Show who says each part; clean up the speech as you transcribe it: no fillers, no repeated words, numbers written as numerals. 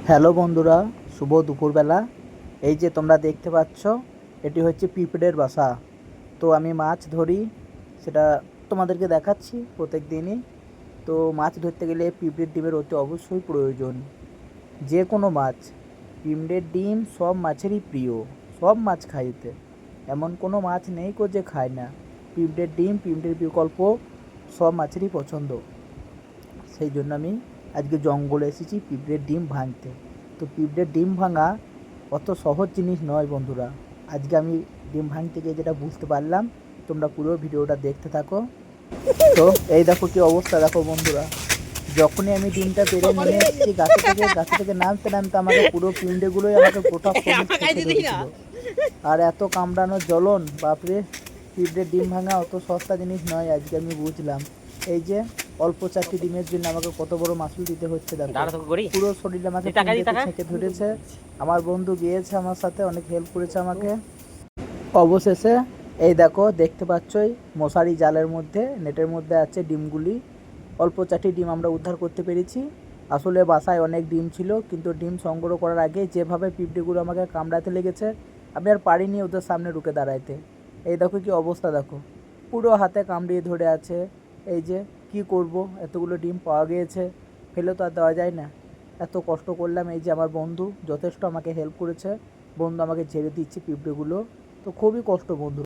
Speaker 1: Hello বন্ধুরা, শুভ দুপুরবেলা। এই যে তোমরা দেখতে পাচ্ছ, এটি হচ্ছে পিঁপড়ের বাসা। তো আমি মাছ ধরি, সেটা তোমাদেরকে দেখাচ্ছি প্রত্যেক দিনই। তো মাছ ধরতে গেলে পিঁপড়ের ডিমের অতি অবশ্যই প্রয়োজন। যে কোনো মাছ, পিঁপড়ের ডিম সব মাছেরই প্রিয়, সব মাছ খায় এতে, এমন কোনো মাছ নেই যে খায় না। পিঁপড়ের ডিম, পিঁপড়ের বিকল্প সব মাছেরই পছন্দ। সেই জন্য আমি আজকে জঙ্গলে এসেছি পিঁপড়ের ডিম ভাঙতে। তো পিঁপড়ের ডিম ভাঙা অত সহজ জিনিস নয় বন্ধুরা। আজকে আমি ডিম ভাঙতে গিয়ে যেটা বুঝতে পারলাম, তোমরা পুরো ভিডিওটা দেখতে থাকো। তো এই দেখো কি অবস্থা, দেখো বন্ধুরা। যখনই আমি ডিমটা পেড়ে নেমে এসেছি গাছে থেকে নামতে নামতে আমাকে পুরো পিঁপড়েগুলোই আমাকে গোটা শরীর খেতে ধরেছিল। আর এত কামড়ানোর জ্বলন, বাপরে! পিঁপড়ের ডিম ভাঙা অত সস্তা জিনিস নয়, আজকে আমি বুঝলাম। এই যে অল্প 4টি ডিমের জন্য আমাকে কত বড় মাসুল দিতে হচ্ছে দেখো। পুরো শরীরে আমাকে পিঁপড়েতে ছেঁকে ধরেছে। আমার বন্ধু গিয়েছে আমার সাথে, অনেক হেল্প করেছে আমাকে। অবশেষে এই দেখো, দেখতে পাচ্ছই, মশারি জালের মধ্যে, নেটের মধ্যে আছে ডিমগুলি। অল্প 4টি ডিম আমরা উদ্ধার করতে পেরেছি। আসলে বাসায় অনেক ডিম ছিল, কিন্তু ডিম সংগ্রহ করার আগে যেভাবে পিঁপড়েগুলো আমাকে কামড়াতে লেগেছে, আমি আর পারিনি ওদের সামনে রুখে দাঁড়াইতে। এই দেখো কি অবস্থা, দেখো পুরো হাতে কামড়িয়ে ধরে আছে। এই যে কি করব, এতগুলো ডিম পাওয়া গিয়েছে, ফেলে তো আর দেওয়া যায় না। এত কষ্ট করলাম, এই যে আমার বন্ধু যথেষ্ট আমাকে হেল্প করেছে। বন্ধু আমাকে ঝেড়ে দিচ্ছে পিঁপড়েগুলো। তো খুবই কষ্ট বন্ধু।